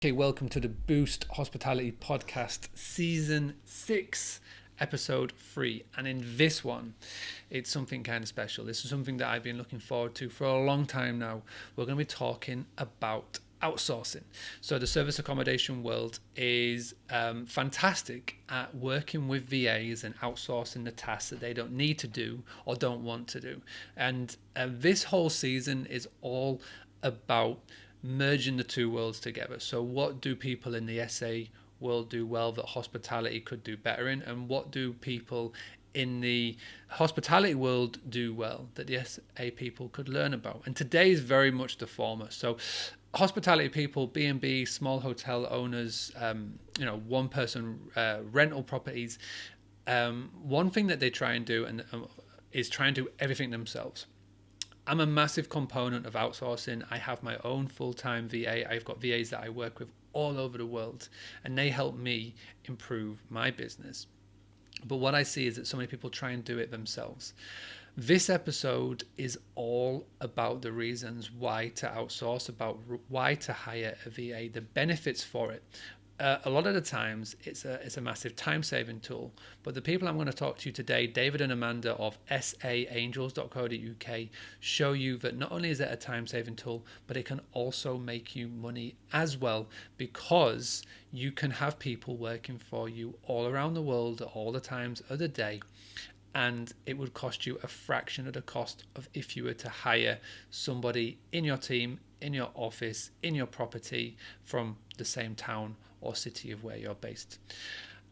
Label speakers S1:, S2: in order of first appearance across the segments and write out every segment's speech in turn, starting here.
S1: Okay, welcome to the Boost Hospitality Podcast, Season 6, Episode 3. And in this one, it's something kind of special. This is something that I've been looking forward to for a long time now. We're going to be talking about outsourcing. So the service accommodation world is fantastic at working with VAs and outsourcing the tasks that they don't need to do or don't want to do. And this whole season is all about merging the two worlds together. So what do people in the SA world do well that hospitality could do better in, and what do people in the hospitality world do well that the SA people could learn about? And today is very much the former. So hospitality people, B&B, small hotel owners, one person rental properties, one thing that they try and do is try and do everything themselves. I'm a massive component of outsourcing. I have my own full-time VA. I've got VAs that I work with all over the world, and they help me improve my business. But what I see is that so many people try and do it themselves. This episode is all about the reasons why to outsource, about why to hire a VA, the benefits for it. A lot of the times it's a massive time-saving tool, but the people I'm going to talk to you today, David and Amanda of saangels.co.uk, show you that not only is it a time-saving tool, but it can also make you money as well, because you can have people working for you all around the world at all the times of the day, and it would cost you a fraction of the cost of if you were to hire somebody in your team, in your office, in your property from the same town or city of where you're based.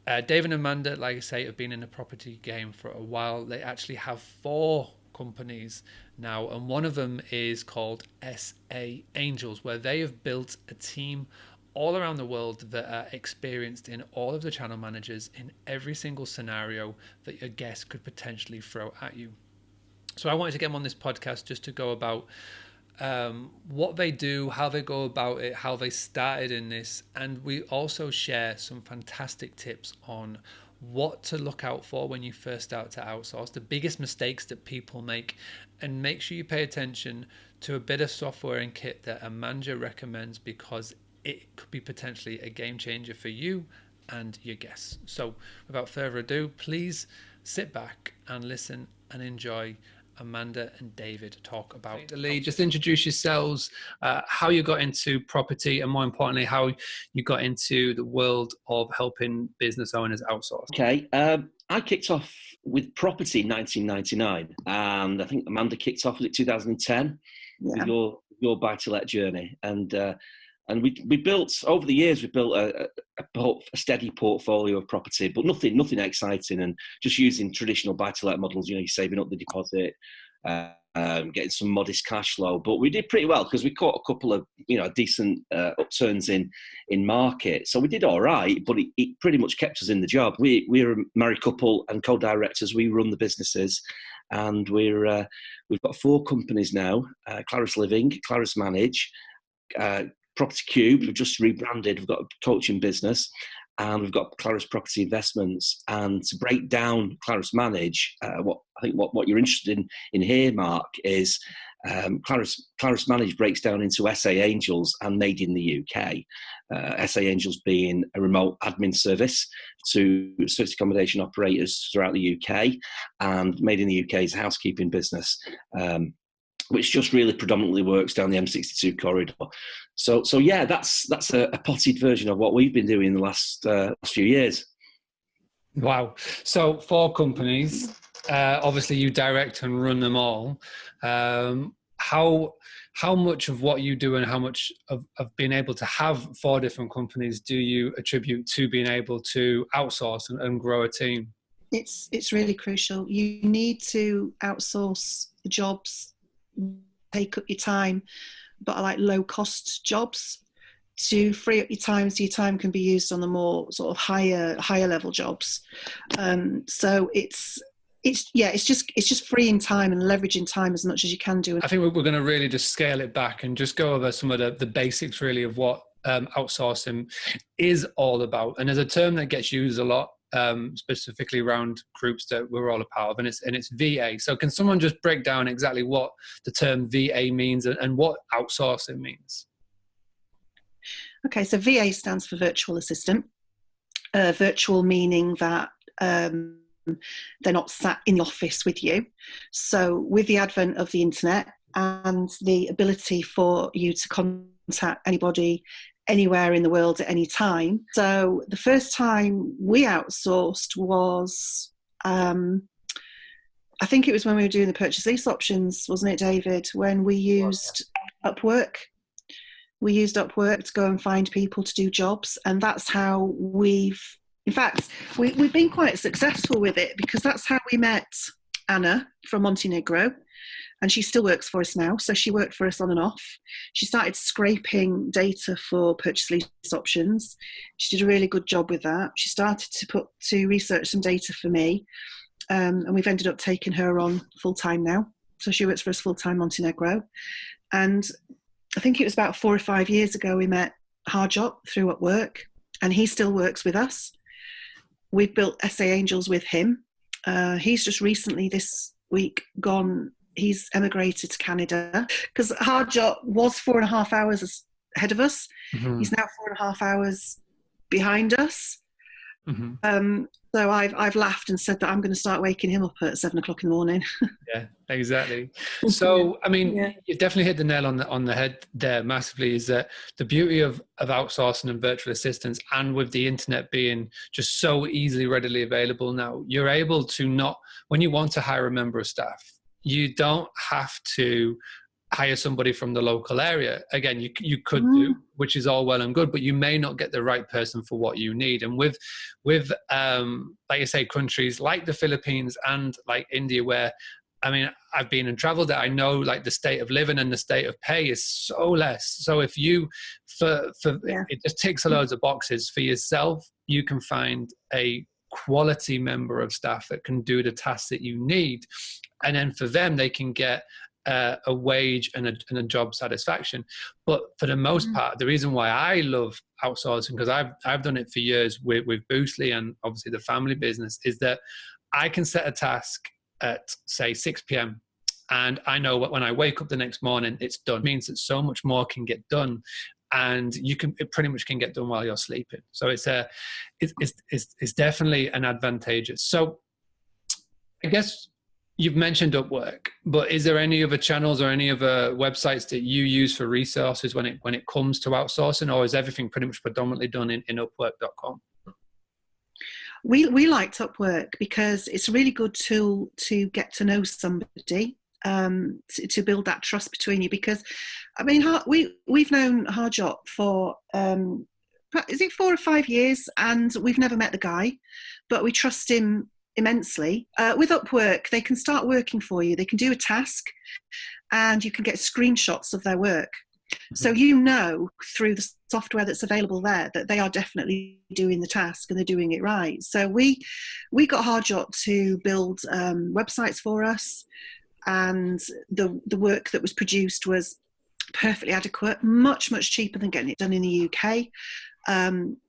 S1: David and Amanda, like I say, have been in the property game for a while. They actually have 4 companies now, and one of them is called SA Angels, where they have built a team all around the world that are experienced in all of the channel managers in every single scenario that your guest could potentially throw at you. So I wanted to get them on this podcast just to go about what they do, how they go about it, how they started in this, and we also share some fantastic tips on what to look out for when you first start to outsource, the biggest mistakes that people make, and make sure you pay attention to a bit of software and kit that Amanda recommends, because it could be potentially a game changer for you and your guests. So without further ado, please sit back and listen and enjoy Amanda and David talk about Lee. Just introduce yourselves, how you got into property, and more importantly, how you got into the world of helping business owners outsource.
S2: Okay, I kicked off with property in 1999, and I think Amanda kicked off with 2010 with your buy-to-let journey, and we built over the years. We built a steady portfolio of property, but nothing exciting, and just using traditional buy-to-let models. You're saving up the deposit, getting some modest cash flow. But we did pretty well because we caught a couple of decent upturns in market. So we did all right, but it pretty much kept us in the job. We're a married couple and co-directors. We run the businesses, and we've got 4 companies now: Claris Living, Claris Manage, Property Cube. We've just rebranded. We've got a coaching business, and we've got Claris Property Investments. And to break down Claris Manage, what you're interested in here, Mark, is Claris Manage breaks down into SA Angels and Made in the UK. SA Angels being a remote admin service to service accommodation operators throughout the UK, and Made in the UK is a housekeeping business, which just really predominantly works down the M62 corridor. So yeah, that's a potted version of what we've been doing in the last few years.
S1: Wow. So 4 companies, obviously you direct and run them all. How much of what you do and how much of being able to have 4 different companies do you attribute to being able to outsource and grow a team?
S3: It's really crucial. You need to outsource the jobs, take up your time, but I like low cost jobs to free up your time, so your time can be used on the more sort of higher level jobs. So it's just freeing time and leveraging time as much as you can do.
S1: I think we're going to really just scale it back and just go over some of the basics really of what outsourcing is all about. And there's a term that gets used a lot, specifically around groups that we're all a part of, and it's VA. So can someone just break down exactly what the term VA means and what outsourcing means?
S3: Okay, so VA stands for virtual assistant. Virtual meaning that they're not sat in the office with you. So with the advent of the internet and the ability for you to contact anybody anywhere in the world at any time. So the first time we outsourced was, I think it was when we were doing the purchase lease options, wasn't it, David? When we used Upwork. We used Upwork to go and find people to do jobs. And that's how we've been quite successful with it, because that's how we met Anna from Montenegro. And she still works for us now. So she worked for us on and off. She started scraping data for purchase lease options. She did a really good job with that. She started to research some data for me. And we've ended up taking her on full-time now. So she works for us full-time Montenegro. And I think it was about 4 or 5 years ago we met Harjot through Upwork, and he still works with us. We've built SA Angels with him. He's just recently this week he's emigrated to Canada, because Harjot was 4.5 hours ahead of us. Mm-hmm. He's now 4.5 hours behind us. Mm-hmm. So I've laughed and said that I'm going to start waking him up at 7 o'clock in the morning.
S1: Yeah, exactly. So, I mean, you've definitely hit the nail on the head there massively, is that the beauty of outsourcing and virtual assistants, and with the internet being just so easily, readily available now, you're able to when you want to hire a member of staff, you don't have to hire somebody from the local area. Again, you could do, which is all well and good, but you may not get the right person for what you need. And with like you say, countries like the Philippines and like India, where, I mean, I've been and traveled there, I know like the state of living and the state of pay is so less. So if you, it just ticks a loads of boxes for yourself, you can find a quality member of staff that can do the tasks that you need. And then for them, they can get a wage and a job satisfaction. But for the most part, the reason why I love outsourcing, because I've done it for years with Boostly and obviously the family business, is that I can set a task at say 6 p.m. and I know when I wake up the next morning, it's done. It means that so much more can get done, and it pretty much can get done while you're sleeping. So it's definitely an advantageous. So I guess you've mentioned Upwork, but is there any other channels or any other websites that you use for resources when it comes to outsourcing, or is everything pretty much predominantly done in Upwork.com?
S3: We liked Upwork because it's a really good tool to get to know somebody, to build that trust between you. Because, I mean, we've known Harjot for, is it 4 or 5 years, and we've never met the guy, but we trust him immensely. With Upwork, they can start working for you. They can do a task and you can get screenshots of their work. So you know through the software that's available there that they are definitely doing the task and they're doing it right. So we got Harjot to build websites for us, and the work that was produced was perfectly adequate, much cheaper than getting it done in the UK.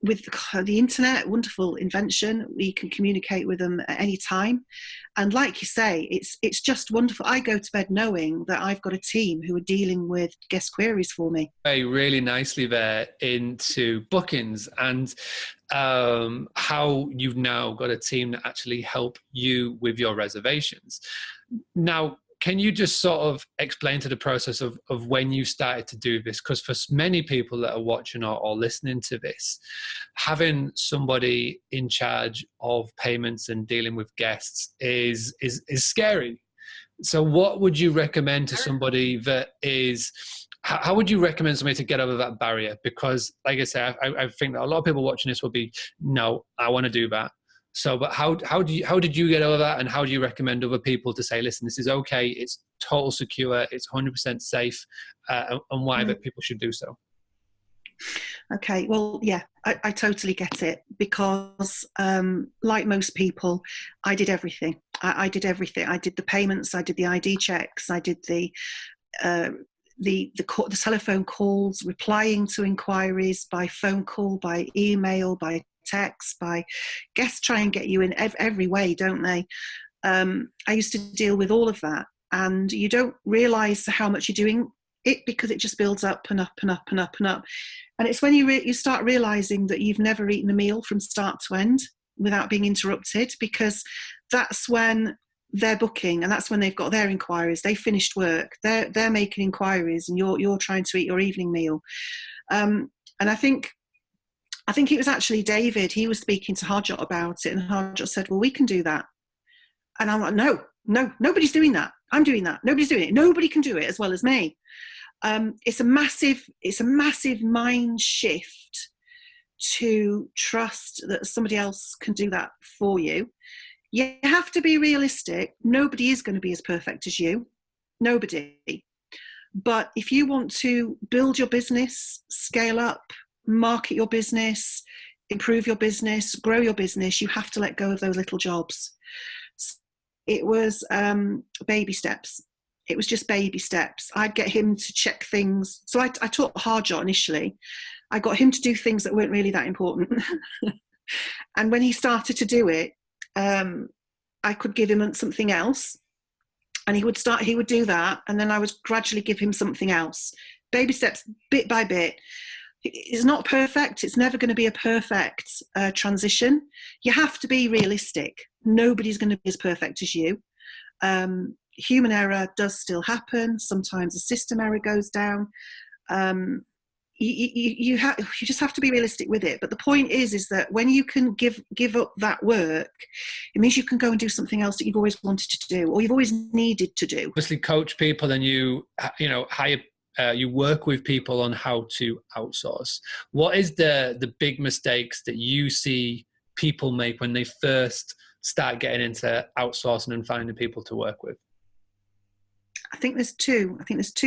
S3: With the internet, wonderful invention. We can communicate with them at any time, and like you say, it's just wonderful. I go to bed knowing that I've got a team who are dealing with guest queries for me.
S1: Really nicely there into bookings and how you've now got a team that actually help you with your reservations. Now, can you just sort of explain to the process of when you started to do this? Because for many people that are watching or listening to this, having somebody in charge of payments and dealing with guests is scary. So what would you recommend to somebody that is, how would you recommend somebody to get over that barrier? Because like I say, I think that a lot of people watching this will be, no, I want to do that. So, but how did you get over that, and how do you recommend other people to say, listen, this is okay, it's total secure, it's 100% safe, and why that people should do so?
S3: Okay, well, yeah, I totally get it, because like most people, I did everything. I did everything. I did the payments, I did the ID checks, I did the telephone calls, replying to inquiries by phone call, by email, by text, by guests try and get you in every way, don't they? I used to deal with all of that, and you don't realize how much you're doing it because it just builds up and up and up and up and up. And it's when you start realizing that you've never eaten a meal from start to end without being interrupted, because that's when they're booking, and that's when they've got their inquiries. They finished work, they're making inquiries, and you're trying to eat your evening meal. And I think it was actually David. He was speaking to Harjot about it, and Harjot said, "Well, we can do that." And I'm like, "No, nobody's doing that. I'm doing that. Nobody's doing it. Nobody can do it as well as me." It's a massive mind shift to trust that somebody else can do that for you. You have to be realistic. Nobody is going to be as perfect as you. Nobody. But if you want to build your business, scale up, market your business, improve your business, grow your business, you have to let go of those little jobs. It was baby steps. It was just baby steps. I'd get him to check things. So I taught Harjot initially. I got him to do things that weren't really that important. And when he started to do it, I could give him something else. And he would do that. And then I would gradually give him something else. Baby steps, bit by bit. It's not perfect. It's never going to be a perfect transition. You have to be realistic. Nobody's going to be as perfect as you. Human error does still happen. Sometimes a system error goes down. You just have to be realistic with it. But the point is that when you can give up that work, it means you can go and do something else that you've always wanted to do, or you've always needed to do.
S1: Obviously, coach people, and you hire. You work with people on how to outsource. What is the big mistakes that you see people make when they first start getting into outsourcing and finding people to work with?
S3: I think there's two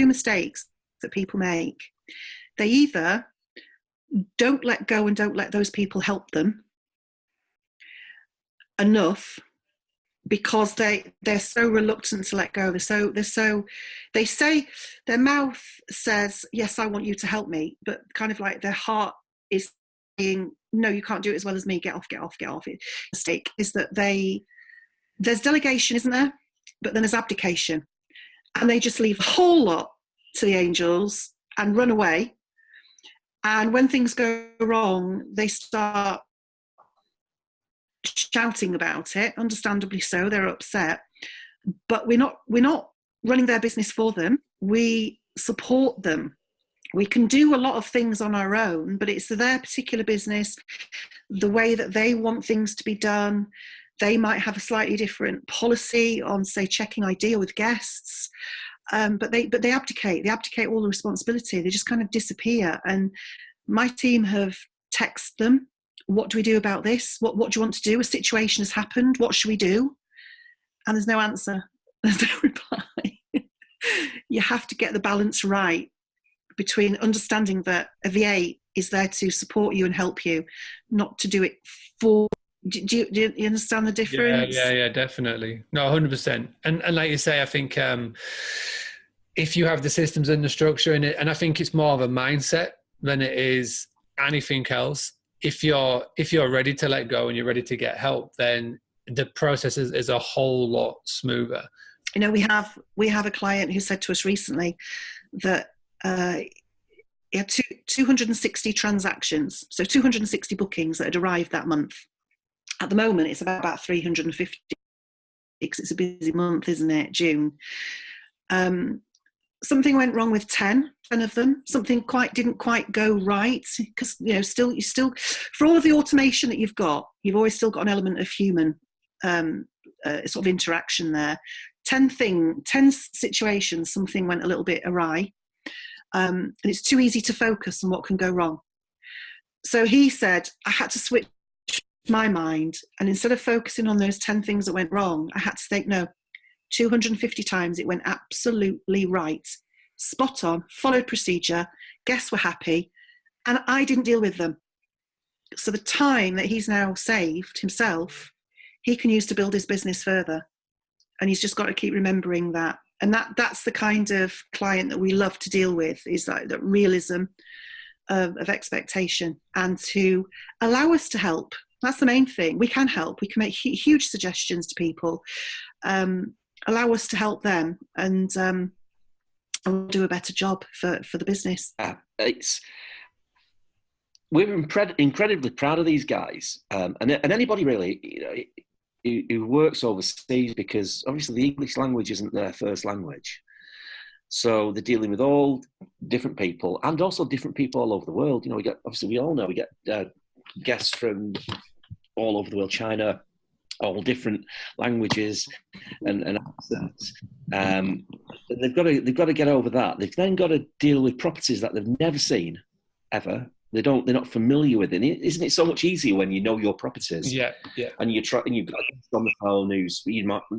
S3: mistakes that people make. They either don't let go and don't let those people help them enough, because they're so reluctant to let go. They say, their mouth says, "Yes, I want you to help me," but kind of like their heart is saying, "No, you can't do it as well as me. Get off. The mistake is that there's delegation, isn't there? But then there's abdication. And they just leave a whole lot to the angels and run away. And when things go wrong, they start shouting about it, understandably so. They're upset. But we're not running their business for them. We support them. We can do a lot of things on our own, but it's their particular business, the way that they want things to be done. They might have a slightly different policy on, say, checking ID with guests, but they abdicate. They abdicate all the responsibility. They just kind of disappear. And my team have texted them, "What do we do about this? What do you want to do? A situation has happened. What should we do?" And there's no answer. There's no reply. You have to get the balance right between understanding that a VA is there to support you and help you, not to do it for. Do you understand the difference?
S1: Yeah, definitely. No, 100%. And like you say, I think if you have the systems and the structure in it, and I think it's more of a mindset than it is anything else. If you're ready to let go and you're ready to get help, then the process is a whole lot smoother.
S3: You know, we have a client who said to us recently that he had 260 transactions, so 260 bookings that had arrived that month. At the moment, it's about 350, because it's a busy month, isn't it? June. Something went wrong with 10 of them. Something didn't quite go right, because you still for all of the automation that you've always still got an element of human sort of interaction there. 10 situations, something went a little bit awry, and it's too easy to focus on what can go wrong. So he said, I had to switch my mind, and instead of focusing on those 10 things that went wrong, I had to think, no, 250 times it went absolutely right, spot on, followed procedure, guests were happy, and I didn't deal with them. So the time that he's now saved himself, he can use to build his business further, and he's just got to keep remembering that. And that's the kind of client that we love to deal with, is that realism of expectation, and to allow us to help. That's the main thing. We can help. We can make huge suggestions to people, allow us to help them, and do a better job for the business.
S2: we're incredibly proud of these guys, and anybody really, who works overseas, because obviously the English language isn't their first language. So they're dealing with all different people, and also different people all over the world. We all know we get guests from all over the world, China, all different languages and accents. They've got to get over that. They've then got to deal with properties that they've never seen ever. They're not familiar with it. Isn't it so much easier when you know your properties?
S1: Yeah.
S2: And you've got a guest on the phone who's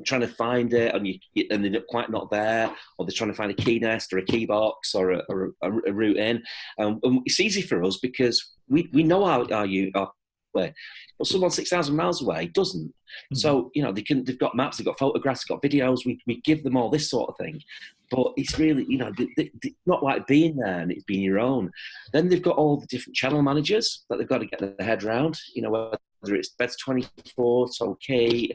S2: trying to find it, and they're quite not there, or they're trying to find a key nest or a key box or a route in. And it's easy for us because we know our way. But someone 6,000 miles away doesn't. Mm-hmm. So they've got maps, they've got photographs, they've got videos. We give them all this sort of thing. But it's really, not like being there and it's being your own. Then they've got all the different channel managers that they've got to get their head around. Whether it's Beds24, Tollkey.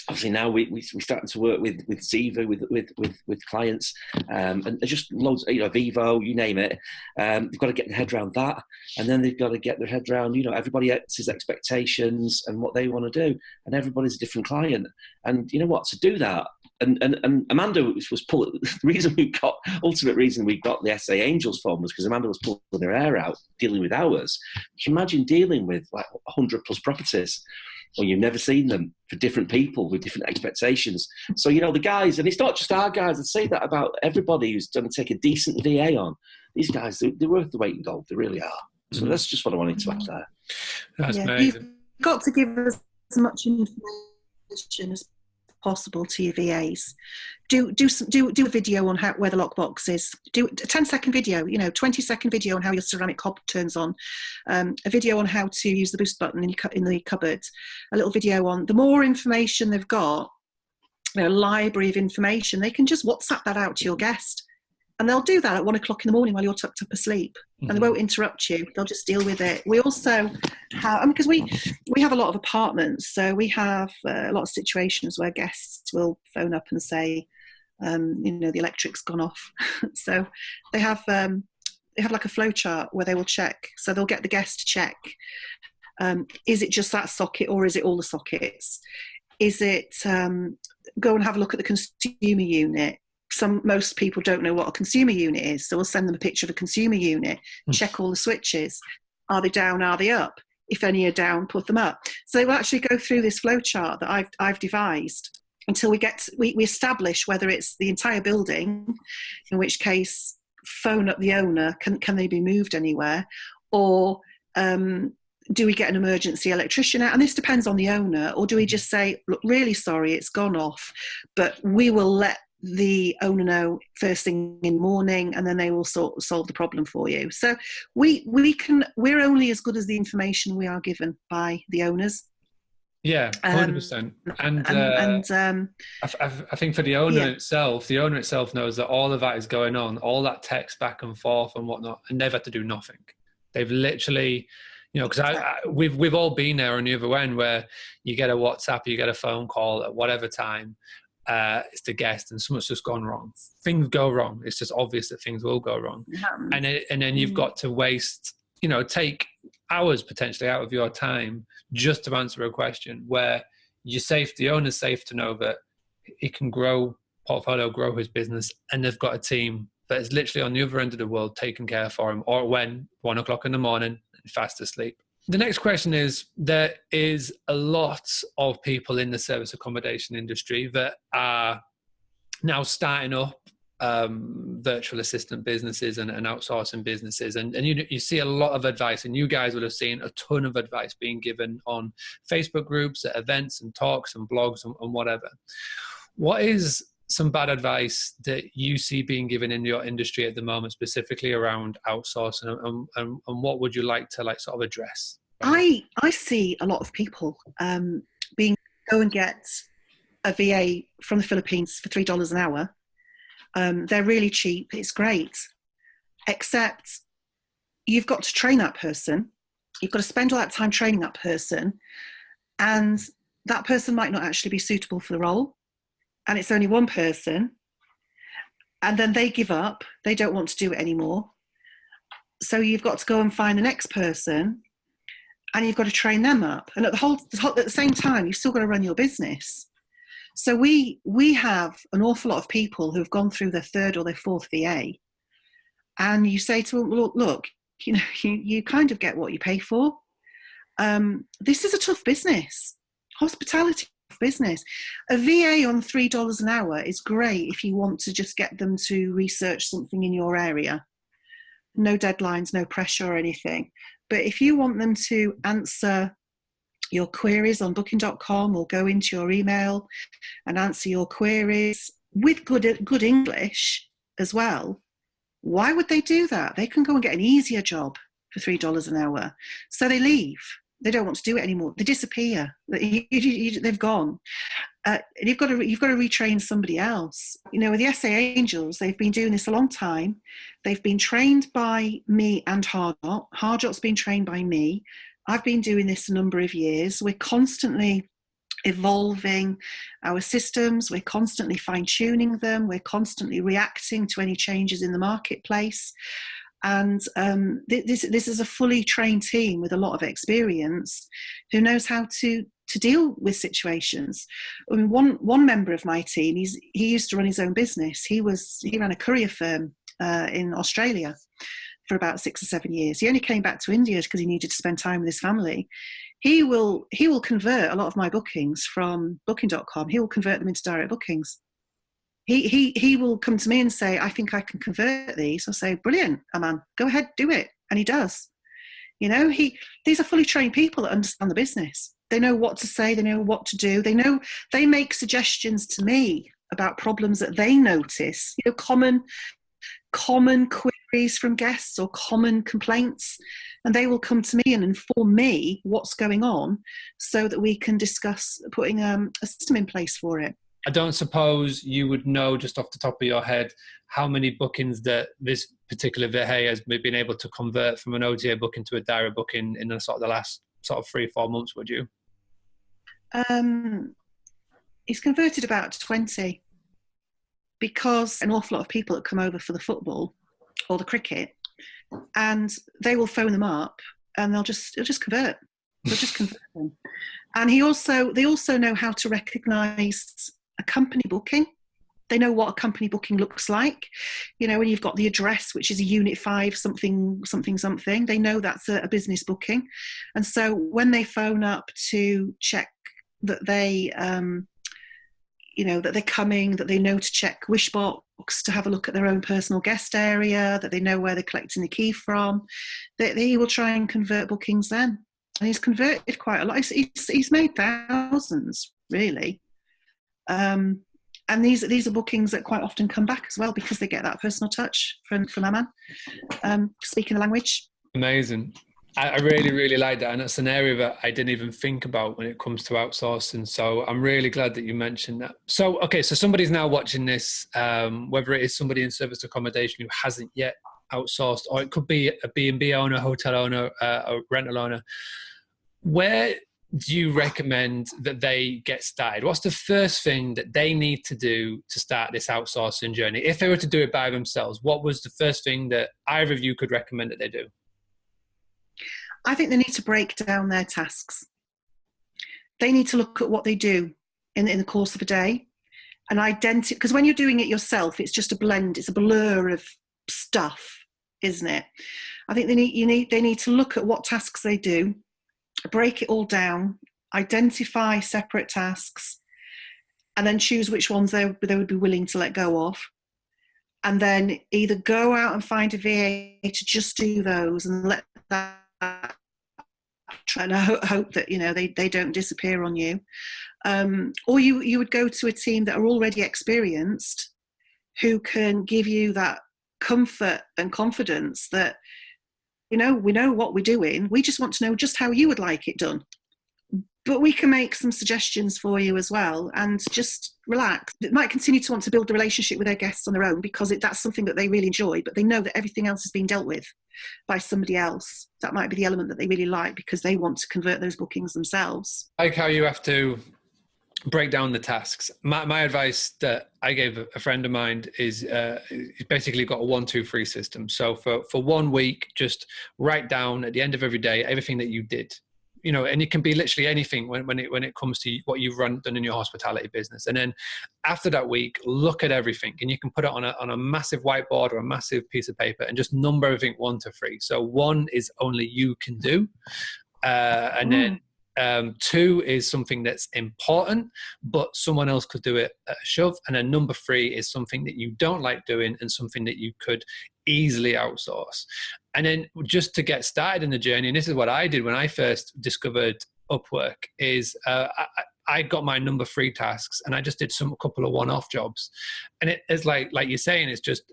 S2: Obviously now we're starting to work with Ziva, with clients, and just loads, Vivo, you name it. They've got to get their head around that, and then they've got to get their head around, everybody else's expectations and what they want to do, and everybody's a different client. And you know what, to do that, and Amanda was the ultimate reason we got the SA Angels phone was because Amanda was pulling her hair out dealing with ours. You can imagine dealing with like 100 plus properties, or you've never seen them, for different people with different expectations. So, the guys, and it's not just our guys, I'd say that about everybody who's going to take a decent VA on. These guys, they're worth the weight in gold. They really are. So that's just what I wanted to add there.
S1: That's amazing.
S3: You've got to give us as much information as possible to your VAs. Do a video on where the lockbox is. Do a 10-second video, 20-second video on how your ceramic hob turns on. A video on how to use the boost button in the cupboard. A little video on the more information they've got, a library of information. They can just WhatsApp that out to your guest, and they'll do that at 1 o'clock in the morning while you're tucked up asleep, and they won't interrupt you. They'll just deal with it. We also have, because we have a lot of apartments, so we have a lot of situations where guests will phone up and say, the electric's gone off. So they have like a flow chart where they will check. So they'll get the guest to check, is it just that socket or is it all the sockets? Is it, go and have a look at the consumer unit. Most people don't know what a consumer unit is, so we'll send them a picture of a consumer unit, check all the switches. Are they down? Are they up? If any are down, put them up. So they will actually go through this flow chart that I've devised until we establish whether it's the entire building, in which case phone up the owner, can they be moved anywhere, or do we get an emergency electrician out? And this depends on the owner, or do we just say, look, really sorry, it's gone off, but we will let the owner know first thing in the morning, and then they will solve the problem for you. So we're only as good as the information we are given by the owners.
S1: Yeah, 100%. I think for the owner itself, the owner itself knows that all of that is going on, all that text back and forth and whatnot, and they've had to do nothing. They've literally, because we've all been there on the other end, where you get a WhatsApp, you get a phone call at whatever time. It's the guest and something's just gone wrong. Things go wrong. It's just obvious that things will go wrong. And then you've got to waste, take hours potentially out of your time just to answer a question where the owner's safe to know that he can grow portfolio, grow his business, and they've got a team that is literally on the other end of the world taking care for him, or when 1 o'clock in the morning, fast asleep. The next question is, there is a lot of people in the service accommodation industry that are now starting up virtual assistant businesses and outsourcing businesses. And you see a lot of advice, and you guys would have seen a ton of advice being given on Facebook groups, at events and talks and blogs and whatever. What is some bad advice that you see being given in your industry at the moment, specifically around outsourcing, and what would you like to sort of address?
S3: I see a lot of people go and get a VA from the Philippines for $3 an hour. They're really cheap. It's great, except you've got to train that person. You've got to spend all that time training that person, and that person might not actually be suitable for the role. And it's only one person, and then they give up. They don't want to do it anymore. So you've got to go and find the next person, and you've got to train them up. And at the same time, you've still got to run your business. So we have an awful lot of people who've gone through their third or their fourth VA, and you say to them, look, you kind of get what you pay for. This is a tough business. Hospitality business. A VA on $3 an hour is great if you want to just get them to research something in your area. No deadlines, no pressure or anything. But if you want them to answer your queries on booking.com or go into your email and answer your queries with good English as well, why would they do that? They can go and get an easier job for $3 an hour. So they leave. They don't want to do it anymore. They disappear. They've gone. You've got to retrain somebody else. With the SA Angels, they've been doing this a long time. They've been trained by me and Hardot. Hardot's been trained by me. I've been doing this a number of years. We're constantly evolving our systems. We're constantly fine-tuning them. We're constantly reacting to any changes in the marketplace. And this is a fully trained team with a lot of experience who knows how to deal with situations. I mean, one member of my team, he used to run his own business. He ran a courier firm in Australia for about 6 or 7 years. He only came back to India because he needed to spend time with his family. He will convert a lot of my bookings from booking.com. He will convert them into direct bookings. He will come to me and say, I think I can convert these. I'll say, brilliant, Aman, go ahead, do it. And he does. These are fully trained people that understand the business. They know what to say, they know what to do. They make suggestions to me about problems that they notice, common queries from guests or common complaints. And they will come to me and inform me what's going on so that we can discuss putting a system in place for it.
S1: I don't suppose you would know just off the top of your head how many bookings that this particular VA has been able to convert from an OTA booking to a direct booking in the last 3-4 months, would you?
S3: He's converted about 20 because an awful lot of people that come over for the football or the cricket, and they will phone them up and they'll just convert. They'll just convert them. And they also know how to recognise a company booking. They know what a company booking looks like. When you've got the address, which is a Unit 5 something, they know that's a business booking. And so when they phone up to check that that they're coming, that they know to check Wishbox to have a look at their own personal guest area, that they know where they're collecting the key from, they will try and convert bookings then. And he's converted quite a lot. He's made thousands, really. And these are bookings that quite often come back as well because they get that personal touch from Aman, speaking the language.
S1: Amazing. I really, really like that. And that's an area that I didn't even think about when it comes to outsourcing. So I'm really glad that you mentioned that. So, okay, so somebody's now watching this, whether it is somebody in service accommodation who hasn't yet outsourced, or it could be a B&B owner, hotel owner, a rental owner. Where do you recommend that they get started? What's the first thing that they need to do to start this outsourcing journey? If they were to do it by themselves, what was the first thing that either of you could recommend that they do?
S3: I think they need to break down their tasks. They need to look at what they do in the course of a day and identify, because when you're doing it yourself, it's just a blend, it's a blur of stuff, isn't it? I think they need to look at what tasks they do, break it all down, identify separate tasks, and then choose which ones they would be willing to let go of. And then either go out and find a VA to just do those and let that, try to hope that, they don't disappear on you. Or you would go to a team that are already experienced who can give you that comfort and confidence that, we know what we're doing. We just want to know just how you would like it done. But we can make some suggestions for you as well, and just relax. They might continue to want to build the relationship with their guests on their own because that's something that they really enjoy, but they know that everything else is being dealt with by somebody else. That might be the element that they really like because they want to convert those bookings themselves.
S1: Like how you have to break down the tasks. My advice that I gave a friend of mine is basically got a 1, 2, 3 system. So for 1 week, just write down at the end of every day everything that you did. You know, and it can be literally anything when it comes to what you've done in your hospitality business. And then after that week, look at everything, and you can put it on a massive whiteboard or a massive piece of paper and just number everything 1 to 3. So 1 is only you can do, and then 2 is something that's important, but someone else could do it at a shove. And then number 3 is something that you don't like doing and something that you could easily outsource. And then just to get started in the journey, and this is what I did when I first discovered Upwork, is I got my number 3 tasks, and I just did a couple of one-off jobs. And it's like you're saying, it's just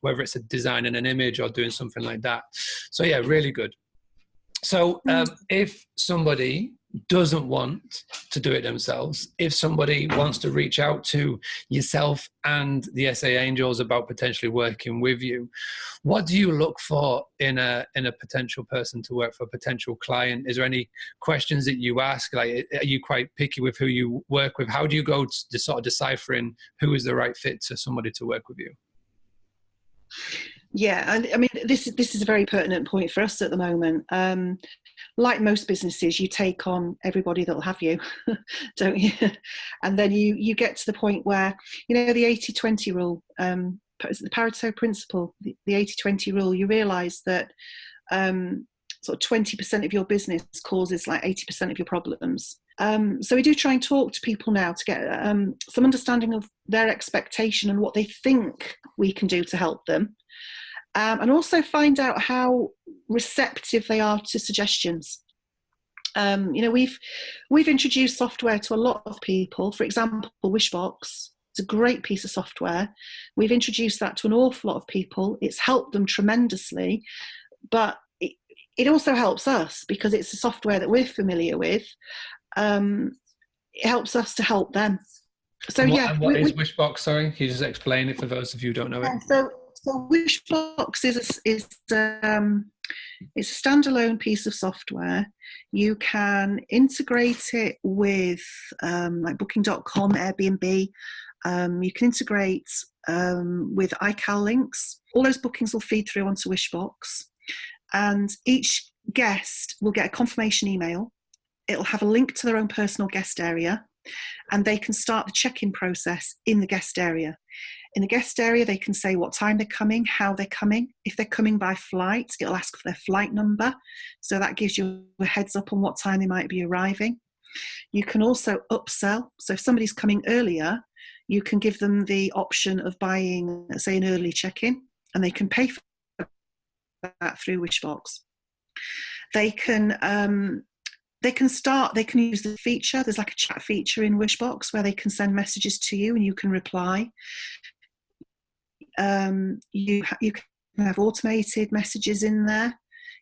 S1: whether it's a designing an image or doing something like that. So yeah, really good. So if somebody doesn't want to do it themselves, if somebody wants to reach out to yourself and the SA Angels about potentially working with you, what do you look for in a potential person to work for, a potential client? Is there any questions that you ask? Like, are you quite picky with who you work with? How do you go to sort of deciphering who is the right fit to somebody to work with you?
S3: Yeah, and I mean, this is a very pertinent point for us at the moment. Like most businesses, you take on everybody that'll have you, don't you? And then you get to the point where, you know, the 80-20 rule, the Pareto principle, the 80-20 rule, you realise that sort of 20% of your business causes like 80% of your problems. So we do try and talk to people now to get some understanding of their expectation and what they think we can do to help them. And also find out how receptive they are to suggestions. You know, we've introduced software to a lot of people. For example, Wishbox. It's a great piece of software. We've introduced that to an awful lot of people. It's helped them tremendously, but it also helps us because it's a software that we're familiar with. It helps us to help them. So
S1: and what is Wishbox? Sorry, can you just explain it for those of you who don't know it?
S3: So Wishbox is it's a standalone piece of software. You can integrate it with like Booking.com, Airbnb. You can integrate with iCal links. All those bookings will feed through onto Wishbox, and each guest will get a confirmation email. It'll have a link to their own personal guest area, and they can start the check-in process in the guest area. In the guest area, they can say what time they're coming, how they're coming. If they're coming by flight, it'll ask for their flight number. So that gives you a heads up on what time they might be arriving. You can also upsell. So if somebody's coming earlier, you can give them the option of buying, say, an early check-in, and they can pay for that through Wishbox. They can use the feature. There's like a chat feature in Wishbox where they can send messages to you and you can reply. You can have automated messages in there.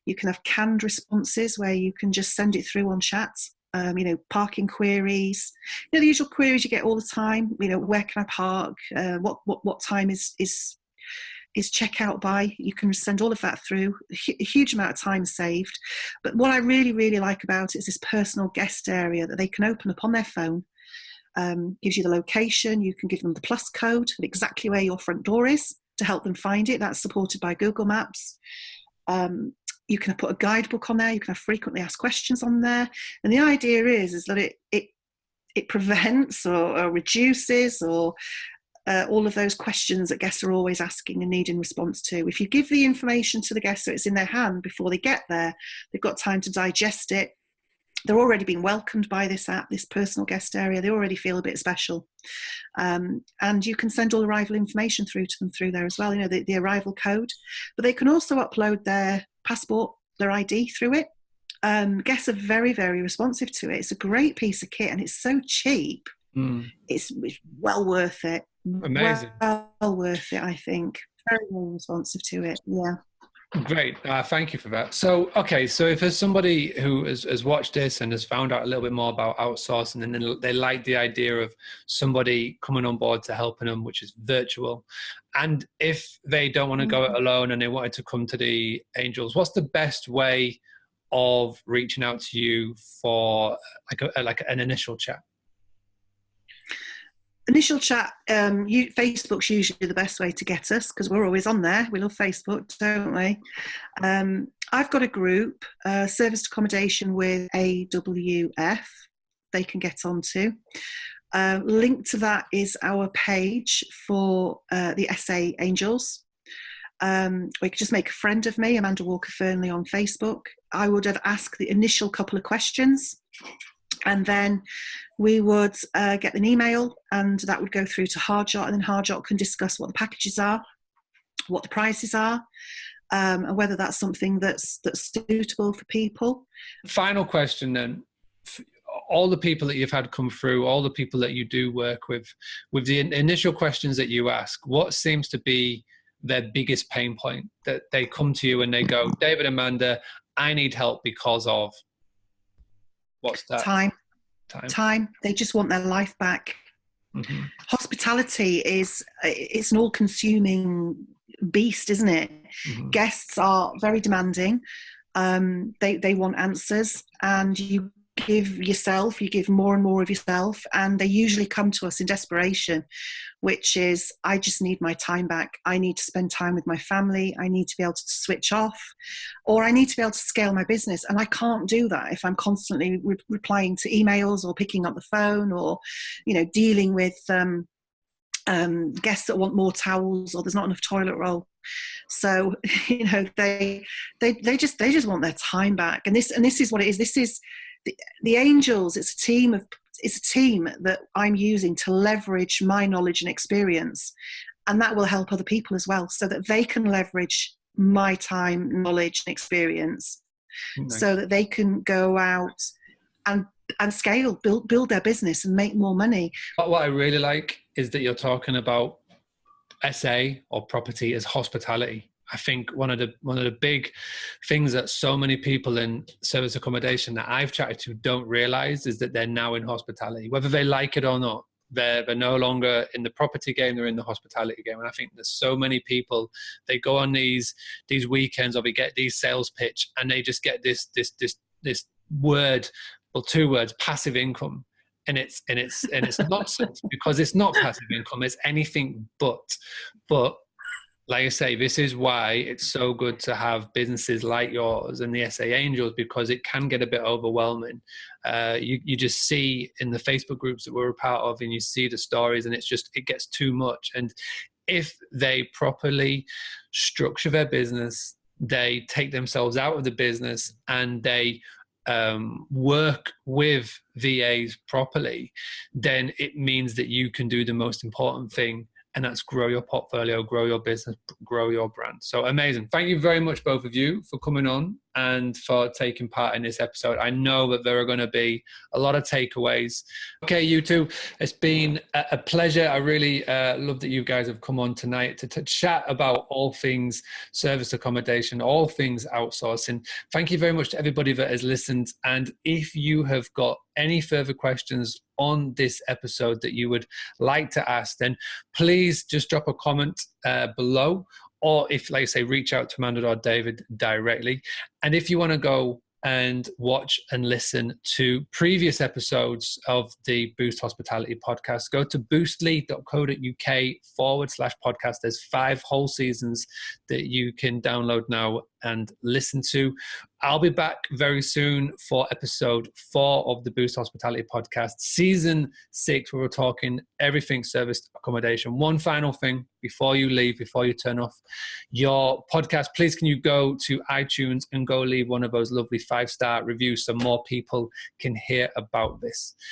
S3: You can have canned responses where you can just send it through on chat. You know, parking queries, you know, the usual queries you get all the time. You know, where can I park? What time is checkout by? You can send all of that through. A huge amount of time saved. But what I really, really like about it is this personal guest area that they can open up on their phone. Gives you the location. You can give them the plus code of exactly where your front door is to help them find it. That's supported by Google Maps. You can put a guidebook on there. You can have frequently asked questions on there. And the idea is that it prevents or reduces or all of those questions that guests are always asking and needing response to. If you give the information to the guests so it's in their hand before they get there, they've got time to digest it. They're already being welcomed by this app, this personal guest area. They already feel a bit special. And you can send all arrival information through to them through there as well, you know, the arrival code. But they can also upload their passport, their ID through it. Guests are very, very responsive to it. It's a great piece of kit and it's so cheap. It's well worth it.
S1: Amazing.
S3: Well worth it, I think. Very, very responsive to it, yeah.
S1: Great. Thank you for that. So, okay, so if there's somebody who has watched this and has found out a little bit more about outsourcing and then they like the idea of somebody coming on board to helping them, which is virtual, and if they don't want to go it alone and they wanted to come to the Angels, what's the best way of reaching out to you for like an initial chat?
S3: Initial chat, Facebook's usually the best way to get us because we're always on there. We love Facebook, don't we? I've got a group, Serviced Accommodation with AWF, they can get onto. Link to that is our page for the SA Angels. Or you could just make a friend of me, Amanda Walker Fernley, on Facebook. I would ask the initial couple of questions, and then we would get an email, and that would go through to Hardjot, and then Hardjot can discuss what the packages are, what the prices are, and whether that's something that's suitable for people.
S1: Final question then. All the people that you've had come through, all the people that you do work with the initial questions that you ask, what seems to be their biggest pain point that they come to you and they go, David, Amanda, I need help because of... What's that?
S3: Time. They just want their life back. Mm-hmm. Hospitality it's an all-consuming beast, isn't it? Mm-hmm. Guests are very demanding. They want answers, and you give more and more of yourself, and they usually come to us in desperation, which is, I just need my time back. I need to spend time with my family. I need to be able to switch off, or I need to be able to scale my business. And I can't do that if I'm constantly replying to emails or picking up the phone, or, dealing with guests that want more towels, or there's not enough toilet roll. So, they just want their time back. And this is what it is. This is the Angels. It's a team that I'm using to leverage my knowledge and experience, and that will help other people as well, so that they can leverage my time, knowledge, and experience, so that they can go out and scale, build their business and make more money.
S1: What I really like is that you're talking about SA or property as hospitality. I think one of the big things that so many people in service accommodation that I've chatted to don't realize is that they're now in hospitality, whether they like it or not. They're no longer in the property game, they're in the hospitality game. And I think there's so many people, they go on these weekends, or they get these sales pitch, and they just get this word, or two words, passive income. And it's nonsense, because it's not passive income, it's anything but. Like I say, this is why it's so good to have businesses like yours and the SA Angels, because it can get a bit overwhelming. You just see in the Facebook groups that we're a part of, and you see the stories, and it gets too much. And if they properly structure their business, they take themselves out of the business, and they work with VAs properly, then it means that you can do the most important thing, and that's grow your portfolio, grow your business, grow your brand. So amazing. Thank you very much, both of you, for coming on and for taking part in this episode. I know that there are going to be a lot of takeaways. Okay, you two, it's been a pleasure. I really love that you guys have come on tonight to chat about all things service accommodation, all things outsourcing. Thank you very much to everybody that has listened. And if you have got any further questions on this episode that you would like to ask, then please just drop a comment below, or if, like I say, reach out to Amanda or David directly. And if you want to go and watch and listen to previous episodes of the Boost Hospitality podcast, go to boostly.co.uk/podcast. There's 5 whole seasons that you can download now and listen to. I'll be back very soon for episode 4 of the Boost Hospitality podcast, season 6, where we're talking everything service accommodation. One final thing before you leave, before you turn off your podcast, please can you go to iTunes and go leave one of those lovely 5-star reviews so more people can hear about this.